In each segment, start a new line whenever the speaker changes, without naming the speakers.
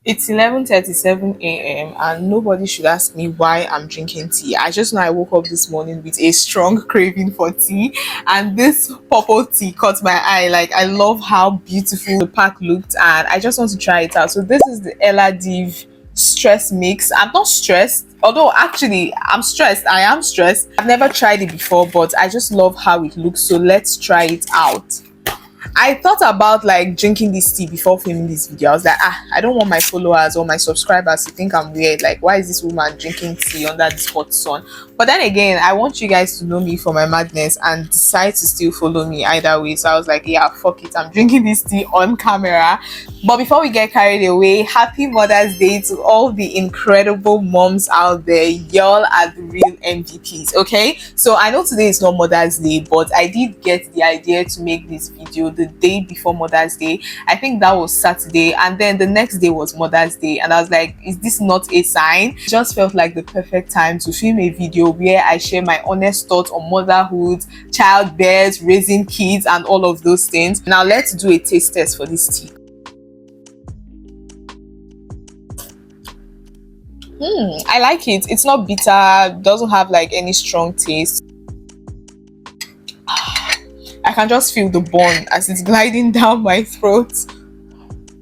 It's 11:37 a.m. and nobody should ask me why I'm drinking tea. I just know I woke up this morning with a strong craving for tea, and this purple tea caught my eye. Like, I love how beautiful the pack looked, and I just want to try it out. So this is the Ella Div stress mix. I'm not stressed, although actually I'm stressed. I am stressed. I've never tried it before, but I just love how it looks. So let's try it out. I thought about like drinking this tea before filming this video. I was like, I don't want my followers or my subscribers to think I'm weird. Like, why is this woman drinking tea under this hot sun? But then again, I want you guys to know me for my madness and decide to still follow me either way. So I was like, yeah, fuck it. I'm drinking this tea on camera. But before we get carried away, happy Mother's Day to all the incredible moms out there. Y'all are the real MVPs, okay? So I know today is not Mother's Day, but I did get the idea to make this video the day before Mother's Day. I think that was Saturday, and then the next day was Mother's Day, and I was like, is this not a sign? It just felt like the perfect time to film a video where I share my honest thoughts on motherhood, childbirth, raising kids, and all of those things. Now let's do a taste test for this tea. I like it. It's not bitter, doesn't have like any strong taste. I can just feel the bond as it's gliding down my throat.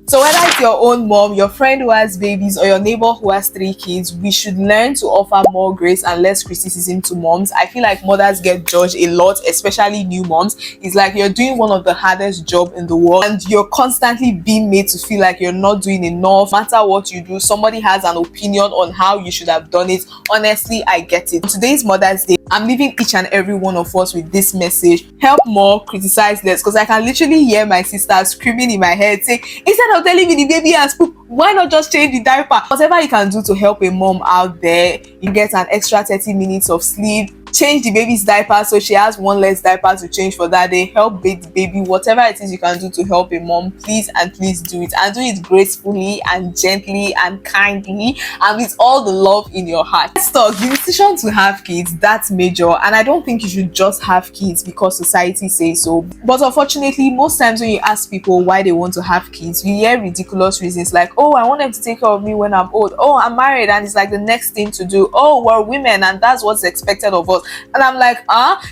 So whether it's your own mom, your friend who has babies, or your neighbor who has 3 kids, we should learn to offer more grace and less criticism to moms. I feel like mothers get judged a lot, especially new moms. It's like you're doing one of the hardest job in the world, and you're constantly being made to feel like you're not doing enough. No matter what you do, somebody has an opinion on how you should have done it. Honestly, I get it. Today's Mother's Day, I'm leaving each and every one of us with this message: help more, criticize less. Because I can literally hear my sister screaming in my head saying, instead of telling me the baby has poop, why not just change the diaper? Whatever you can do to help a mom out there, you get an extra 30 minutes of sleep, change the baby's diaper so she has one less diaper to change for that day, help bathe the baby. Whatever it is you can do to help a mom, please and please do it, and do it gracefully and gently and kindly and with all the love in your heart. Let's talk. The decision to have kids, that's major, and I don't think you should just have kids because society says so. But unfortunately, most times when you ask people why they want to have kids, you hear ridiculous reasons like, oh, I want them to take care of me when I'm old. Oh, I'm married and it's like the next thing to do. Oh, we're women and that's what's expected of us. And I'm like,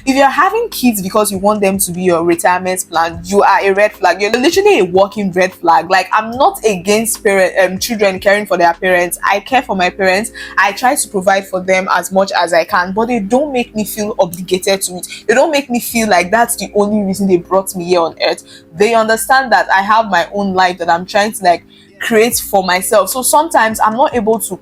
if you're having kids because you want them to be your retirement plan, you are a red flag. You're literally a walking red flag. Like, I'm not against children caring for their parents. I care for my parents. I try to provide for them as much as I can, but they don't make me feel obligated to it. They don't make me feel like that's the only reason they brought me here on earth. They understand that I have my own life that I'm trying to like create for myself. So sometimes I'm not able to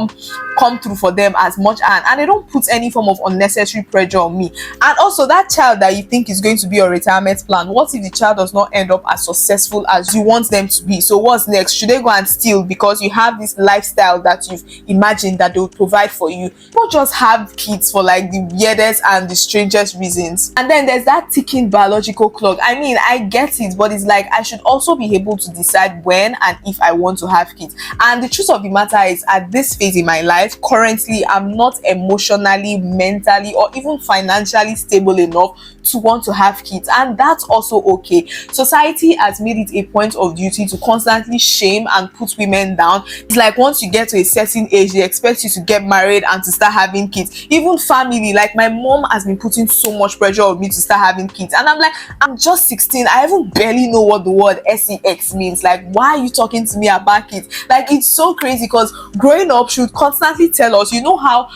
come through for them as much, and they don't put any form of unnecessary pressure on me. And also, that child that you think is going to be your retirement plan, what if the child does not end up as successful as you want them to be? So what's next? Should they go and steal because you have this lifestyle that you've imagined that they will provide for you? Not just have kids for like the weirdest and the strangest reasons. And then there's that ticking biological clock. I mean, I get it, but it's like I should also be able to decide when and if I want to have kids. And the truth of the matter is, at this phase in my life, currently I'm not emotionally, mentally, or even financially stable enough to want to have kids, and that's also okay. Society has made it a point of duty to constantly shame and put women down. It's like once you get to a certain age, they expect you to get married and to start having kids. Even family, like my mom has been putting so much pressure on me to start having kids, and I'm like, I'm just 16. I even barely know what the word sex means. Like, why are you talking to me about kids? Like, it's so crazy because growing up should constantly tell us, you know how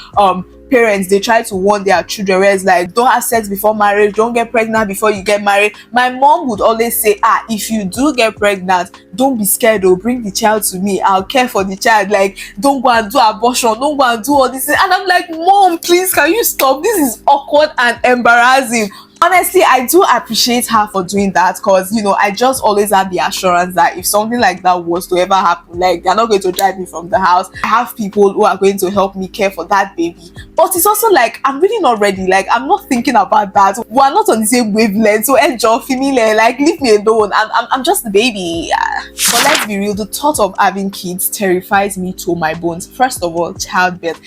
parents, they try to warn their children where it's like, don't have sex before marriage, don't get pregnant before you get married. My mom would always say, if you do get pregnant, don't be scared, or bring the child to me, I'll care for the child. Like, don't go and do abortion, don't go and do all this. And I'm like, mom, please, can you stop? This is awkward and embarrassing. Honestly, I do appreciate her for doing that, because you know, I just always had the assurance that if something like that was to ever happen, like, they're not going to drive me from the house. I have people who are going to help me care for that baby. But it's also like, I'm really not ready. Like, I'm not thinking about that. We're not on the same wavelength. So enjoy female, like, leave me alone. I'm just the baby. But let's be real, the thought of having kids terrifies me to my bones. First of all, childbirth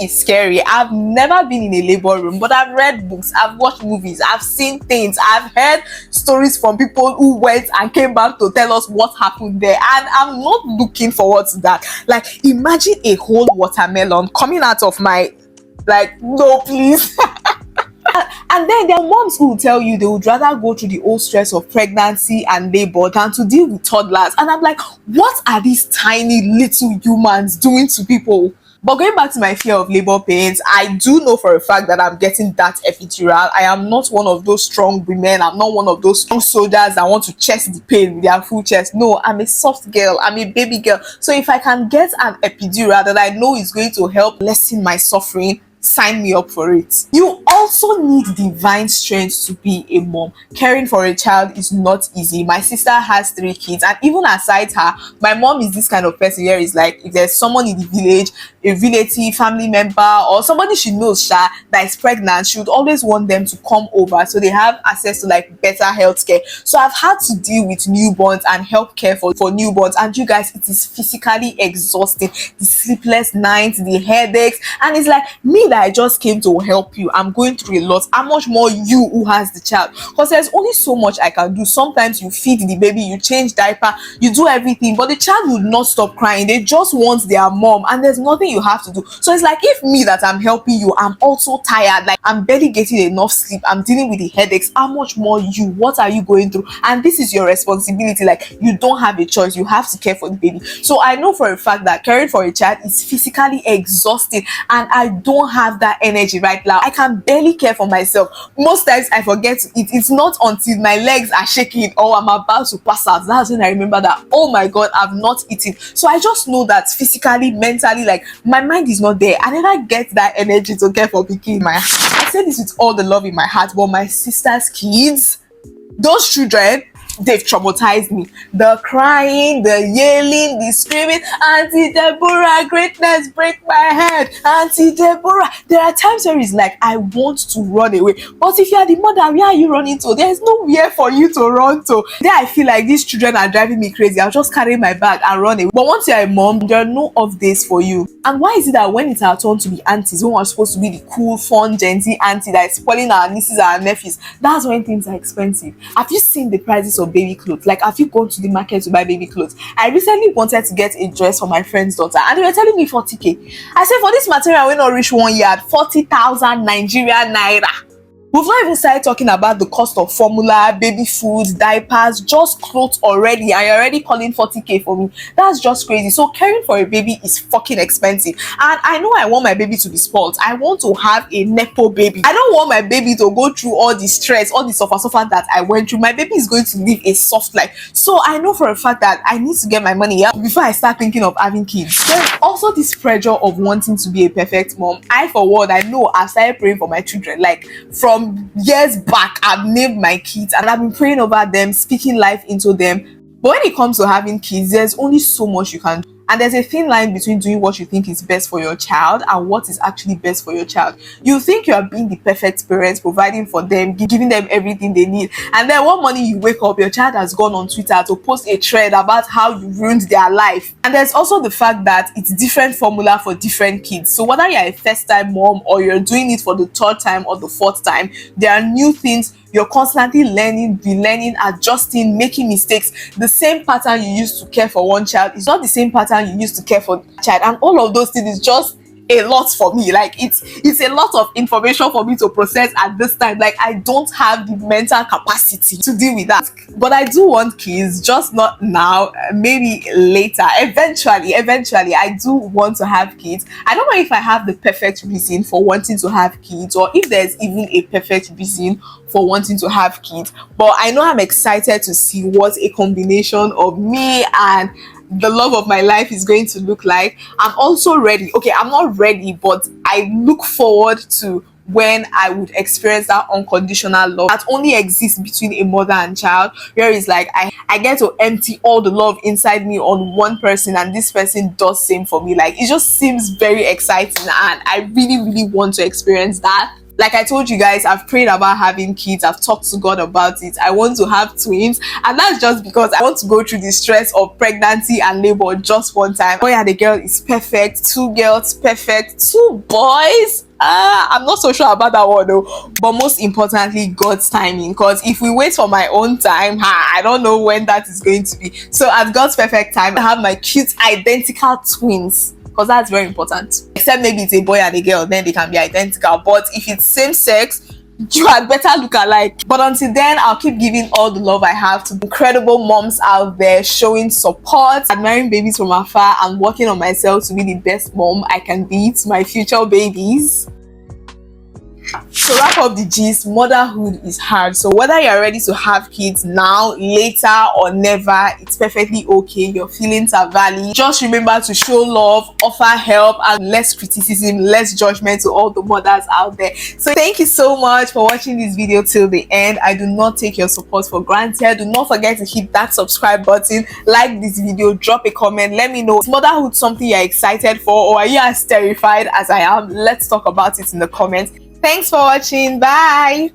is scary. I've never been in a labor room, but I've read books, I've watched movies, I've seen things, I've heard stories from people who went and came back to tell us what happened there, and I'm not looking forward to that. Like, imagine a whole watermelon coming out of my, like, no please. And then there are moms who will tell you they would rather go through the whole stress of pregnancy and labor than to deal with toddlers. And I'm like, what are these tiny little humans doing to people? But going back to my fear of labor pains, I do know for a fact that I'm getting that epidural. I am not one of those strong women. I'm not one of those strong soldiers that want to chest the pain with their full chest. No, I'm a soft girl. I'm a baby girl. So if I can get an epidural that I know is going to help lessen my suffering, sign me up for it. You also need divine strength to be a mom. Caring for a child is not easy. My sister has 3 kids, and even aside her, my mom is this kind of person where it's like, if there's someone in the village, a relative, family member, or somebody she knows that is pregnant, she would always want them to come over so they have access to like better health care. So I've had to deal with newborns and help care for newborns, and you guys, it is physically exhausting. The sleepless nights, the headaches, and it's like, me that I just came to help you, I'm going through a lot. How much more you who has the child? Because there's only so much I can do. Sometimes you feed the baby, you change diaper, you do everything, but the child will not stop crying. They just want their mom, and there's nothing you have to do. So it's like, if me that I'm helping you, I'm also tired, like I'm barely getting enough sleep, I'm dealing with the headaches, how much more you? What are you going through? And this is your responsibility. Like, you don't have a choice, you have to care for the baby. So I know for a fact that caring for a child is physically exhausting, and I don't have that energy right now. I can barely care for myself. Most times I forget to eat. It's not until my legs are shaking or I'm about to pass out, that's when I remember that, oh my god, I've not eaten. So I just know that physically, mentally, like, my mind is not there. I never get that energy to care for pikin. I say this with all the love in my heart, but my sister's kids, those children, they've traumatized me. The crying, the yelling, the screaming, Auntie Deborah, greatness break my head, Auntie Deborah. There are times where it's like, I want to run away, but if you are the mother, where are you running to? There's nowhere for you to run to. Then I feel like these children are driving me crazy. I'll just carry my bag and run away. But once you're a mom, there are no off days for you. And why is it that when it's our turn to be aunties, when we're supposed to be the cool, fun, Gen Z auntie that is spoiling our nieces and our nephews, that's when things are expensive. Have you seen the prices of baby clothes? Like, have you gone to the market to buy baby clothes? I recently wanted to get a dress for my friend's daughter, and they were telling me 40k. I said, for this material, we not reach 1 yard, 40,000 Nigerian naira. We've not even started talking about the cost of formula, baby food, diapers, just clothes already, and you're already calling 40k for me. That's just crazy. So caring for a baby is fucking expensive. And I know I want my baby to be spoiled. I want to have a nepo baby. I don't want my baby to go through all the stress, all the suffer that I went through. My baby is going to live a soft life. So I know for a fact that I need to get my money out before I start thinking of having kids. There's also this pressure of wanting to be a perfect mom. I, for one, I know I've started praying for my children. Like, from years back, I've named my kids and I've been praying over them, speaking life into them. But when it comes to having kids, there's only so much you can do. And there's a thin line between doing what you think is best for your child and what is actually best for your child. You think you are being the perfect parent, providing for them, giving them everything they need. And then one morning you wake up, your child has gone on Twitter to post a thread about how you ruined their life. And there's also the fact that it's different formula for different kids. So whether you're a first-time mom or you're doing it for the 3rd time or the 4th time, there are new things you're constantly learning, relearning, adjusting, making mistakes. The same pattern you used to care for one child is not the same pattern you used to care for the child. And all of those things is just a lot for me. Like, it's a lot of information for me to process at this time. Like, I don't have the mental capacity to deal with that. But I do want kids, just not now, maybe later. Eventually I do want to have kids. I don't know if I have the perfect reason for wanting to have kids, or if there's even a perfect reason for wanting to have kids, but I know I'm excited to see what a combination of me and the love of my life is going to look like. I'm also ready. Okay, I'm not ready, but I look forward to when I would experience that unconditional love that only exists between a mother and child, where it's like I get to empty all the love inside me on one person, and this person does same for me. Like, it just seems very exciting, and I really want to experience that. Like I told you guys, I've prayed about having kids. I've talked to God about it. I want to have twins, and that's just because I want to go through the stress of pregnancy and labor just one time. Oh yeah, the girl is perfect. 2 girls, perfect. 2 boys. I'm not so sure about that one though. But most importantly, God's timing. Because if we wait for my own time, I don't know when that is going to be. So at God's perfect time, I have my cute identical twins. Because that's very important. Except maybe it's a boy and a girl, then they can be identical. But if it's same sex, you had better look alike. But until then, I'll keep giving all the love I have to incredible moms out there, showing support, admiring babies from afar, and working on myself to be the best mom I can be to my future babies. To wrap up the gist, motherhood is hard. So whether you're ready to have kids now, later, or never, it's perfectly okay. Your feelings are valid. Just remember to show love, offer help, and less criticism, less judgment to all the mothers out there. So thank you so much for watching this video till the end. I do not take your support for granted. Do not forget to hit that subscribe button, like this video, drop a comment. Let me know, is motherhood something you're excited for, or are you as terrified as I am? Let's talk about it in the comments. Thanks for watching. Bye.